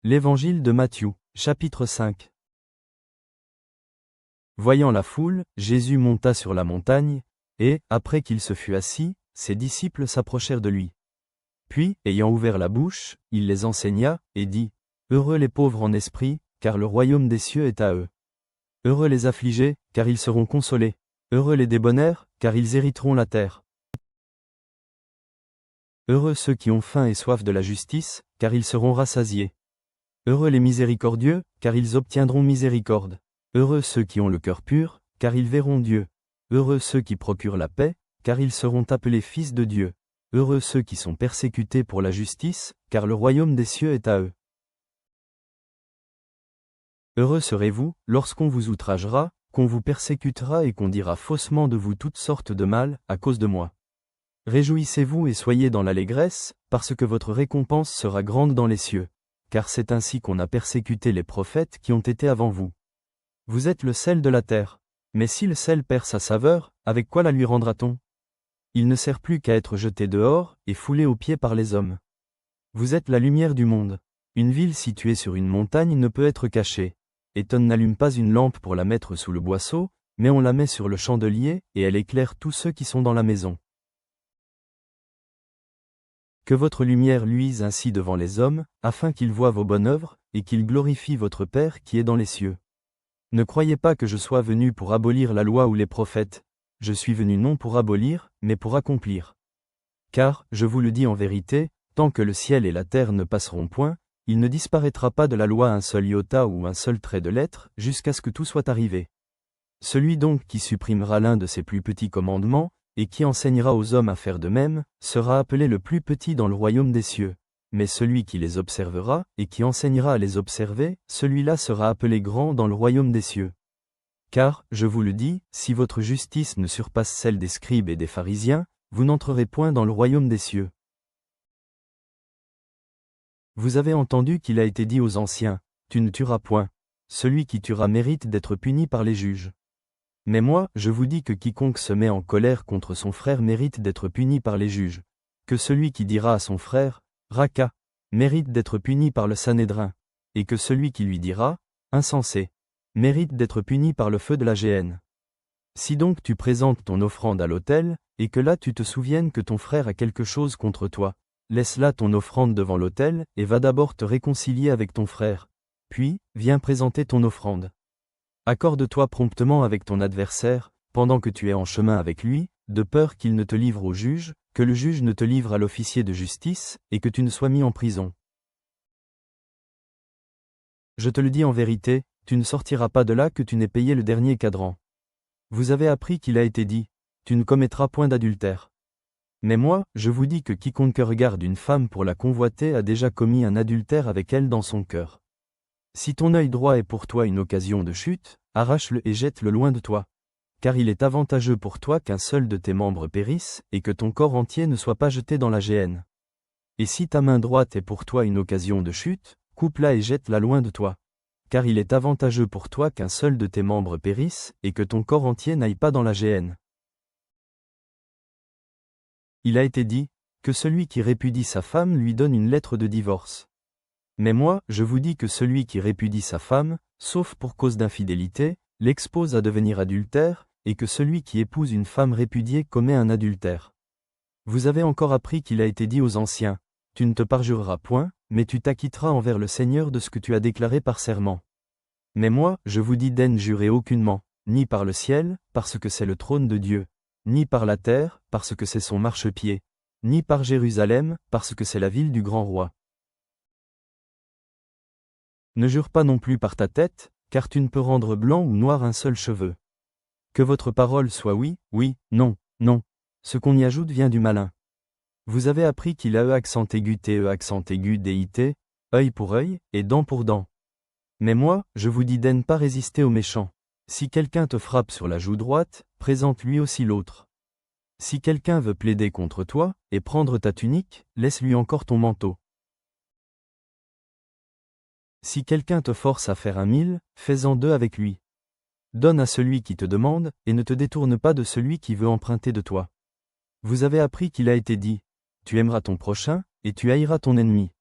L'Évangile de Matthieu, chapitre 5. Voyant la foule, Jésus monta sur la montagne, et, après qu'il se fut assis, ses disciples s'approchèrent de lui. Puis, ayant ouvert la bouche, il les enseigna, et dit, « Heureux les pauvres en esprit, car le royaume des cieux est à eux. Heureux les affligés, car ils seront consolés. Heureux les débonnaires, car ils hériteront la terre. Heureux ceux qui ont faim et soif de la justice, car ils seront rassasiés. Heureux les miséricordieux, car ils obtiendront miséricorde. Heureux ceux qui ont le cœur pur, car ils verront Dieu. Heureux ceux qui procurent la paix, car ils seront appelés fils de Dieu. Heureux ceux qui sont persécutés pour la justice, car le royaume des cieux est à eux. Heureux serez-vous, lorsqu'on vous outragera, qu'on vous persécutera et qu'on dira faussement de vous toutes sortes de mal, à cause de moi. Réjouissez-vous et soyez dans l'allégresse, parce que votre récompense sera grande dans les cieux. Car c'est ainsi qu'on a persécuté les prophètes qui ont été avant vous. Vous êtes le sel de la terre. Mais si le sel perd sa saveur, avec quoi la lui rendra-t-on? Il ne sert plus qu'à être jeté dehors, et foulé aux pieds par les hommes. Vous êtes la lumière du monde. Une ville située sur une montagne ne peut être cachée. Et on n'allume pas une lampe pour la mettre sous le boisseau, mais on la met sur le chandelier, et elle éclaire tous ceux qui sont dans la maison. Que votre lumière luise ainsi devant les hommes, afin qu'ils voient vos bonnes œuvres, et qu'ils glorifient votre Père qui est dans les cieux. Ne croyez pas que je sois venu pour abolir la loi ou les prophètes. Je suis venu non pour abolir, mais pour accomplir. Car, je vous le dis en vérité, tant que le ciel et la terre ne passeront point, il ne disparaîtra pas de la loi un seul iota ou un seul trait de lettre, jusqu'à ce que tout soit arrivé. Celui donc qui supprimera l'un de ces plus petits commandements, et qui enseignera aux hommes à faire de même, sera appelé le plus petit dans le royaume des cieux. Mais celui qui les observera, et qui enseignera à les observer, celui-là sera appelé grand dans le royaume des cieux. Car, je vous le dis, si votre justice ne surpasse celle des scribes et des pharisiens, vous n'entrerez point dans le royaume des cieux. Vous avez entendu qu'il a été dit aux anciens, « Tu ne tueras point. Celui qui tuera mérite d'être puni par les juges. » Mais moi, je vous dis que quiconque se met en colère contre son frère mérite d'être puni par les juges. Que celui qui dira à son frère, « Raka », mérite d'être puni par le Sanhédrin. Et que celui qui lui dira, « Insensé », mérite d'être puni par le feu de la géhenne. Si donc tu présentes ton offrande à l'autel, et que là tu te souviennes que ton frère a quelque chose contre toi, laisse là ton offrande devant l'autel, et va d'abord te réconcilier avec ton frère. Puis, viens présenter ton offrande. Accorde-toi promptement avec ton adversaire, pendant que tu es en chemin avec lui, de peur qu'il ne te livre au juge, que le juge ne te livre à l'officier de justice, et que tu ne sois mis en prison. Je te le dis en vérité, tu ne sortiras pas de là que tu n'aies payé le dernier cadran. Vous avez appris qu'il a été dit, tu ne commettras point d'adultère. Mais moi, je vous dis que quiconque regarde une femme pour la convoiter a déjà commis un adultère avec elle dans son cœur. Si ton œil droit est pour toi une occasion de chute, arrache-le et jette-le loin de toi. Car il est avantageux pour toi qu'un seul de tes membres périsse, et que ton corps entier ne soit pas jeté dans la géhenne. Et si ta main droite est pour toi une occasion de chute, coupe-la et jette-la loin de toi. Car il est avantageux pour toi qu'un seul de tes membres périsse, et que ton corps entier n'aille pas dans la géhenne. Il a été dit, que celui qui répudie sa femme lui donne une lettre de divorce. Mais moi, je vous dis que celui qui répudie sa femme, sauf pour cause d'infidélité, l'expose à devenir adultère, et que celui qui épouse une femme répudiée commet un adultère. Vous avez encore appris qu'il a été dit aux anciens, « Tu ne te parjureras point, mais tu t'acquitteras envers le Seigneur de ce que tu as déclaré par serment. » Mais moi, je vous dis d'en jurer aucunement, ni par le ciel, parce que c'est le trône de Dieu, ni par la terre, parce que c'est son marchepied, ni par Jérusalem, parce que c'est la ville du grand roi. Ne jure pas non plus par ta tête, car tu ne peux rendre blanc ou noir un seul cheveu. Que votre parole soit oui, oui, non, non. Ce qu'on y ajoute vient du malin. Vous avez appris qu'il a accent aigu accent aigu dit, œil pour œil, et dent pour dent. Mais moi, je vous dis de ne pas résister aux méchants. Si quelqu'un te frappe sur la joue droite, présente lui aussi l'autre. Si quelqu'un veut plaider contre toi, et prendre ta tunique, laisse-lui encore ton manteau. Si quelqu'un te force à faire 1 000, fais-en 2 avec lui. Donne à celui qui te demande, et ne te détourne pas de celui qui veut emprunter de toi. Vous avez appris qu'il a été dit, tu aimeras ton prochain, et tu haïras ton ennemi.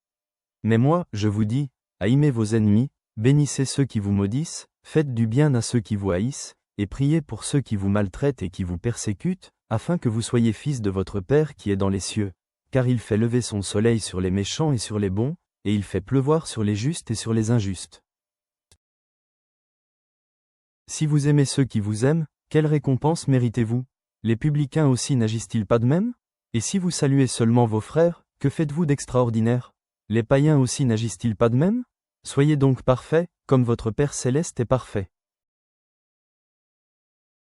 Mais moi, je vous dis, Aimez vos ennemis, bénissez ceux qui vous maudissent, faites du bien à ceux qui vous haïssent, et priez pour ceux qui vous maltraitent et qui vous persécutent, afin que vous soyez fils de votre Père qui est dans les cieux. Car il fait lever son soleil sur les méchants et sur les bons, et il fait pleuvoir sur les justes et sur les injustes. Si vous aimez ceux qui vous aiment, quelle récompense méritez-vous? Les publicains aussi n'agissent-ils pas de même? Et si vous saluez seulement vos frères, que faites-vous d'extraordinaire? Les païens aussi n'agissent-ils pas de même? Soyez donc parfaits, comme votre Père céleste est parfait.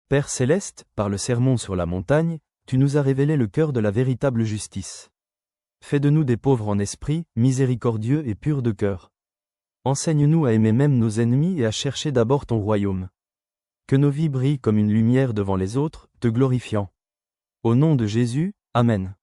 Père céleste, par le sermon sur la montagne, tu nous as révélé le cœur de la véritable justice. Fais de nous des pauvres en esprit, miséricordieux et purs de cœur. Enseigne-nous à aimer même nos ennemis et à chercher d'abord ton royaume. Que nos vies brillent comme une lumière devant les autres, te glorifiant. Au nom de Jésus, Amen.